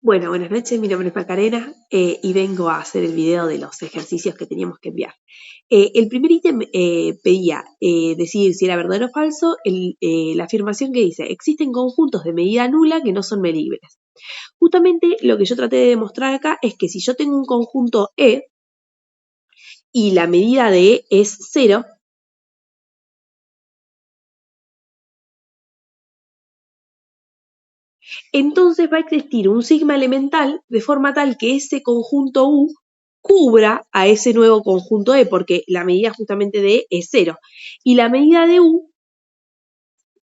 Bueno, buenas noches, mi nombre es Macarena y vengo a hacer el video de los ejercicios que teníamos que enviar. El primer ítem pedía decidir si era verdadero o falso la afirmación que dice: existen conjuntos de medida nula que no son medibles. Justamente lo que yo traté de demostrar acá es que si yo tengo un conjunto E y la medida de E es 0, entonces va a existir un sigma elemental de forma tal que ese conjunto U cubra a ese nuevo conjunto E, porque la medida justamente de E es 0. Y la medida de U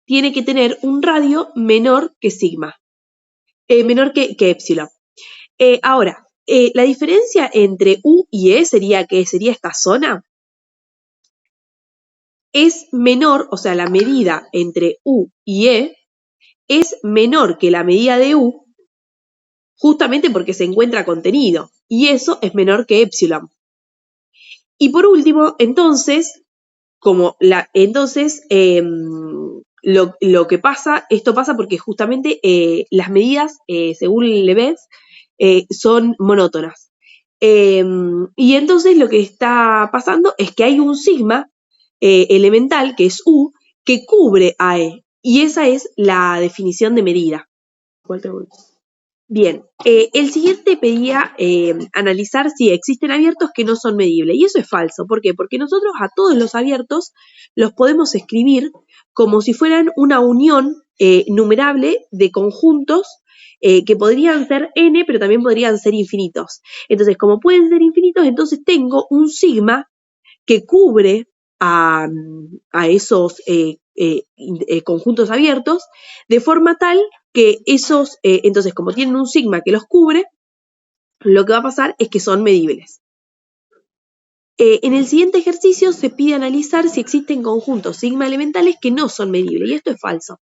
tiene que tener un radio menor que sigma, menor que epsilon. Ahora, la diferencia entre U y E sería esta zona es menor, o sea, la medida entre U y E es menor que la medida de U, justamente porque se encuentra contenido, y eso es menor que epsilon. Y por último, entonces, lo que pasa, esto pasa porque justamente las medidas, según Lebesgue, son monótonas. Y entonces lo que está pasando es que hay un sigma elemental, que es U, que cubre a E, y esa es la definición de medida. Bien, el siguiente pedía analizar si existen abiertos que no son medibles, y eso es falso. ¿Por qué? Porque nosotros a todos los abiertos los podemos escribir como si fueran una unión numerable de conjuntos que podrían ser n, pero también podrían ser infinitos. Entonces, como pueden ser infinitos, entonces tengo un sigma que cubre a esos conjuntos abiertos, de forma tal que esos, entonces, como tienen un sigma que los cubre, lo que va a pasar es que son medibles. En el siguiente ejercicio se pide analizar si existen conjuntos sigma elementales que no son medibles, y esto es falso.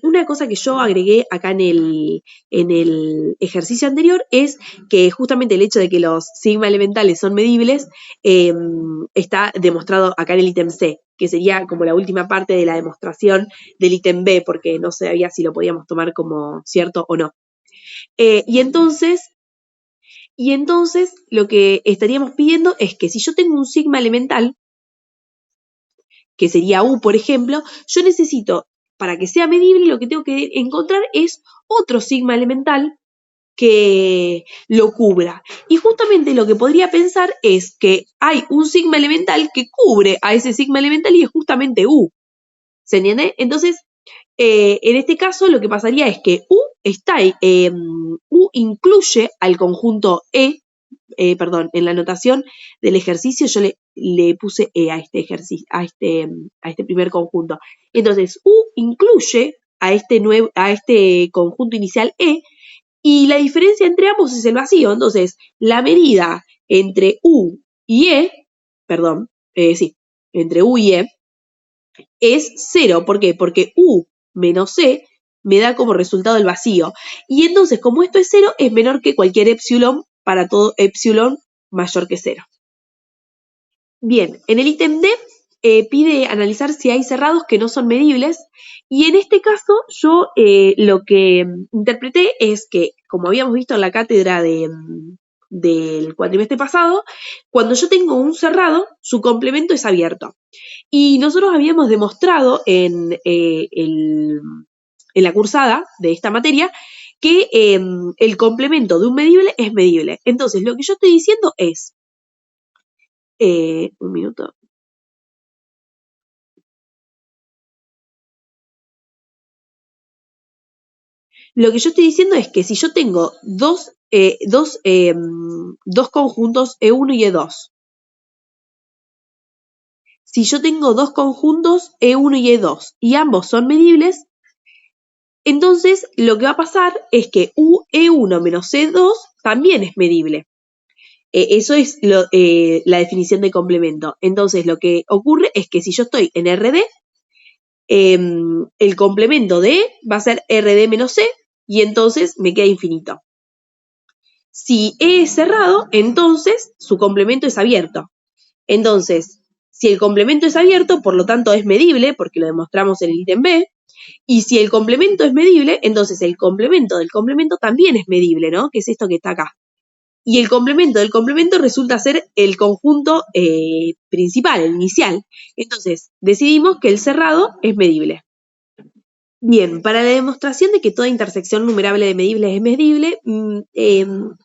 Una cosa que yo agregué acá en el ejercicio anterior es que justamente el hecho de que los sigma elementales son medibles está demostrado acá en el ítem C, que sería como la última parte de la demostración del ítem B, porque no sabía si lo podíamos tomar como cierto o no. Y entonces lo que estaríamos pidiendo es que si yo tengo un sigma elemental, que sería U, por ejemplo, yo necesito, para que sea medible, lo que tengo que encontrar es otro sigma elemental que lo cubra. Y justamente lo que podría pensar es que hay un sigma elemental que cubre a ese sigma elemental y es justamente U. ¿Se entiende? Entonces, en este caso lo que pasaría es que U incluye al conjunto E, en la anotación del ejercicio yo le puse E a este ejercicio, a este primer conjunto. Entonces, U incluye a este conjunto inicial E, y la diferencia entre ambos es el vacío. Entonces, la medida entre U y E, entre U y E, es 0. ¿Por qué? Porque U menos E me da como resultado el vacío. Y entonces, como esto es 0, es menor que cualquier epsilon para todo epsilon mayor que 0. Bien, en el ítem D pide analizar si hay cerrados que no son medibles, y en este caso yo lo que interpreté es que, como habíamos visto en la cátedra del cuatrimestre pasado, cuando yo tengo un cerrado, su complemento es abierto. Y nosotros habíamos demostrado en la cursada de esta materia que el complemento de un medible es medible. Entonces, lo que yo estoy diciendo es, un minuto. Lo que yo estoy diciendo es que si yo tengo dos conjuntos E1 y E2, si yo tengo dos conjuntos E1 y E2 y ambos son medibles, entonces lo que va a pasar es que E1 menos E2 también es medible. Eso es la definición de complemento. Entonces lo que ocurre es que si yo estoy en RD, el complemento de E va a ser RD menos E, y entonces me queda infinito. Si E es cerrado, entonces su complemento es abierto. Entonces, si el complemento es abierto, por lo tanto es medible, porque lo demostramos en el ítem B, Y si el complemento es medible, entonces el complemento del complemento también es medible, ¿no? Que es esto que está acá. Y el complemento del complemento resulta ser el conjunto principal, el inicial. Entonces, decidimos que el cerrado es medible. Bien, para la demostración de que toda intersección numerable de medibles es medible,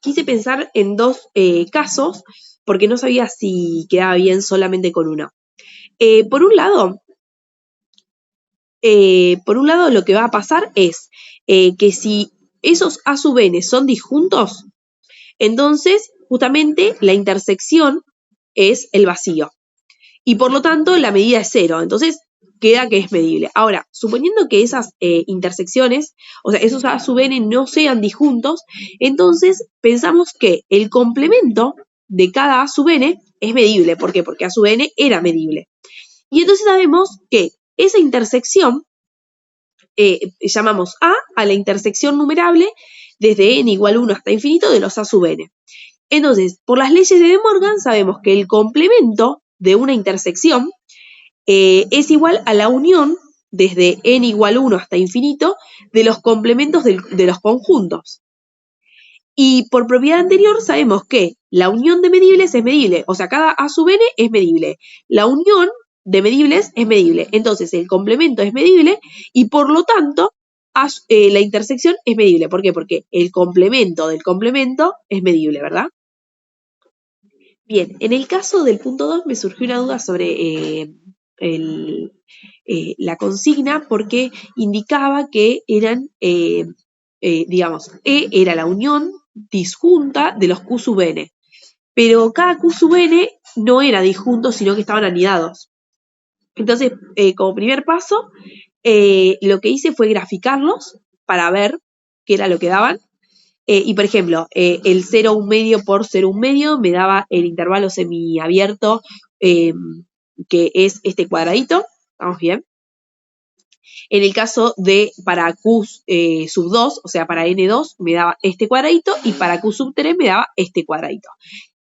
quise pensar en dos casos, porque no sabía si quedaba bien solamente con uno. Por un lado, lo que va a pasar es que si esos A sub n son disjuntos, entonces justamente la intersección es el vacío. Y por lo tanto la medida es 0. Entonces queda que es medible. Ahora, suponiendo que esas intersecciones, o sea, esos A sub n no sean disjuntos, entonces pensamos que el complemento de cada A sub n es medible. ¿Por qué? Porque A sub n era medible. Y entonces sabemos que esa intersección llamamos a la intersección numerable desde n igual 1 hasta infinito de los A sub n. Entonces, por las leyes de De Morgan sabemos que el complemento de una intersección es igual a la unión desde n igual 1 hasta infinito de los complementos de los conjuntos. Y por propiedad anterior sabemos que la unión de medibles es medible, o sea, cada A sub n es medible. La unión de medibles es medible. Entonces, el complemento es medible y por lo tanto la intersección es medible. ¿Por qué? Porque el complemento del complemento es medible, ¿verdad? Bien, en el caso del punto 2 me surgió una duda sobre la consigna porque indicaba que eran, digamos, E era la unión disjunta de los Q sub n, pero cada Q sub n no era disjunto, sino que estaban anidados. Entonces, como primer paso, lo que hice fue graficarlos para ver qué era lo que daban. Y por ejemplo, el 0, 1 medio por 0, 1 medio me daba el intervalo semiabierto, que es este cuadradito. ¿Estamos bien? En el caso de para Q sub 2, o sea, para N2, me daba este cuadradito y para Q sub 3 me daba este cuadradito.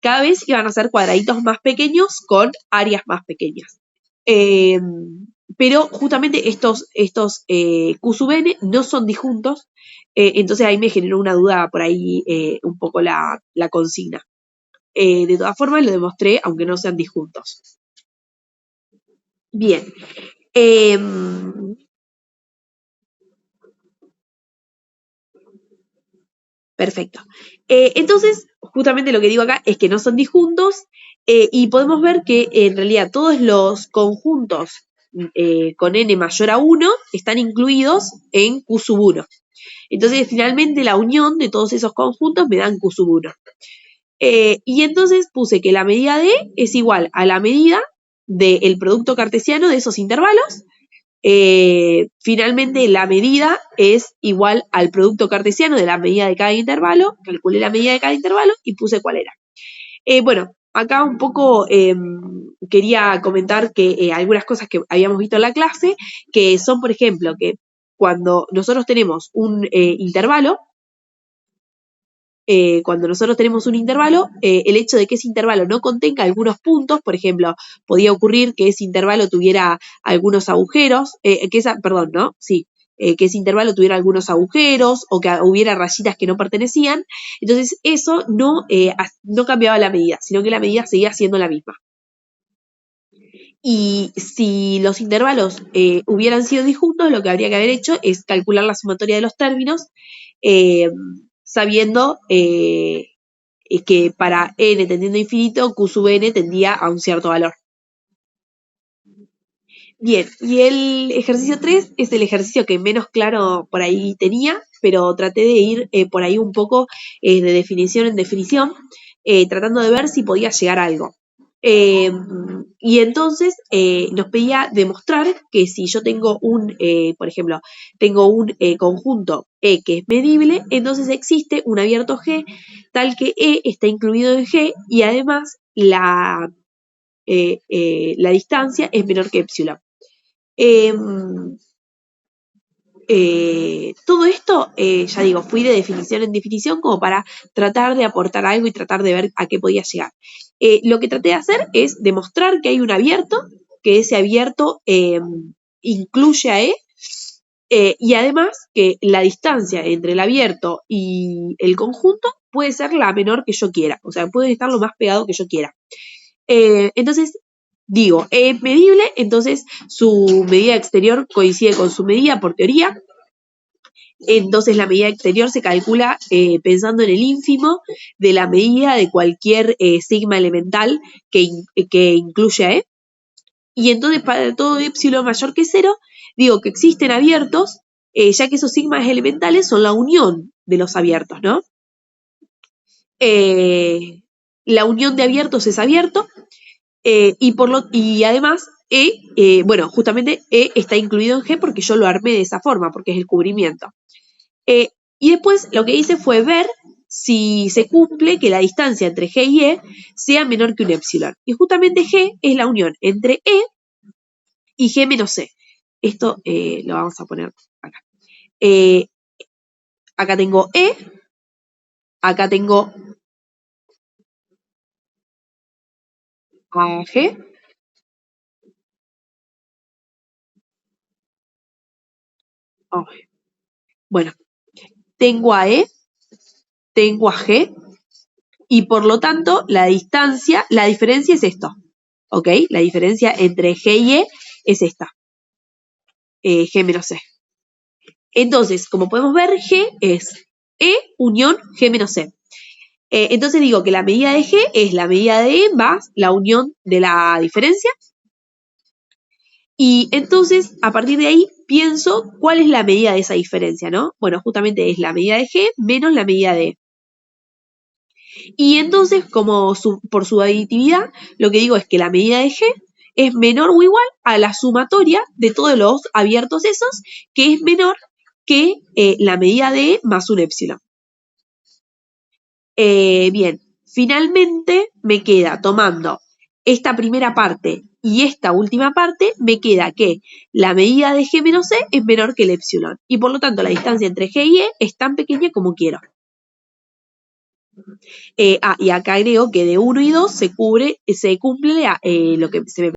Cada vez iban a ser cuadraditos más pequeños con áreas más pequeñas. Pero justamente estos Q sub n no son disjuntos, entonces ahí me generó una duda por ahí un poco la consigna. De todas formas lo demostré, aunque no sean disjuntos. Bien. Perfecto. Entonces, justamente lo que digo acá es que no son disjuntos y podemos ver que en realidad todos los conjuntos con n mayor a 1 están incluidos en Q sub 1. Entonces, finalmente, la unión de todos esos conjuntos me dan Q sub 1. Y entonces puse que la medida de es igual a la medida del producto cartesiano de esos intervalos. Finalmente, la medida es igual al producto cartesiano de la medida de cada intervalo. Calculé la medida de cada intervalo y puse cuál era. Bueno, acá un poco quería comentar que algunas cosas que habíamos visto en la clase, que son, por ejemplo, que cuando nosotros tenemos un intervalo, el hecho de que ese intervalo no contenga algunos puntos, por ejemplo, podía ocurrir que ese intervalo tuviera algunos agujeros, que ese intervalo tuviera algunos agujeros o que hubiera rayitas que no pertenecían, entonces eso no cambiaba la medida, sino que la medida seguía siendo la misma. Y si los intervalos hubieran sido disjuntos, lo que habría que haber hecho es calcular la sumatoria de los términos, sabiendo que para n tendiendo a infinito, Q sub n tendía a un cierto valor. Bien, y el ejercicio 3 es el ejercicio que menos claro por ahí tenía, pero traté de ir por ahí un poco de definición en definición, tratando de ver si podía llegar a algo. Y entonces nos pedía demostrar que si yo tengo por ejemplo, tengo un conjunto E que es medible, entonces existe un abierto G tal que E está incluido en G y además la distancia es menor que epsilon. Todo esto, ya digo, fui de definición en definición como para tratar de aportar algo y tratar de ver a qué podía llegar. Lo que traté de hacer es demostrar que hay un abierto, que ese abierto incluye a E, Y además que la distancia entre el abierto y el conjunto puede ser la menor que yo quiera, o sea, puede estar lo más pegado que yo quiera. Entonces, digo, es medible, entonces su medida exterior coincide con su medida por teoría. Entonces la medida exterior se calcula pensando en el ínfimo de la medida de cualquier sigma elemental que incluya E. Y entonces para todo epsilon mayor que 0, digo que existen abiertos, ya que esos sigmas elementales son la unión de los abiertos, ¿no? La unión de abiertos es abierto, y además bueno, justamente E está incluido en G porque yo lo armé de esa forma, porque es el cubrimiento. Y después lo que hice fue ver si se cumple que la distancia entre G y E sea menor que un epsilon. Y justamente G es la unión entre E y G menos E. Esto lo vamos a poner acá. Acá tengo E, acá tengo AG. Oh, bueno, tengo a E, tengo a G, y por lo tanto la diferencia es esto, ¿ok? La diferencia entre G y E es esta, G menos E. Entonces, como podemos ver, G es E unión G menos E. Entonces digo que la medida de G es la medida de E más la unión de la diferencia. Y entonces, a partir de ahí, pienso cuál es la medida de esa diferencia, ¿no? Bueno, justamente es la medida de G menos la medida de E. Y entonces, por su aditividad, lo que digo es que la medida de G es menor o igual a la sumatoria de todos los abiertos esos, que es menor que la medida de E más un epsilon. Bien, finalmente me queda, tomando esta primera parte y esta última parte, me queda que la medida de G menos E es menor que el epsilon. Y por lo tanto, la distancia entre G y E es tan pequeña como quiero. Y acá agrego que de 1 y 2 se cumple lo que se me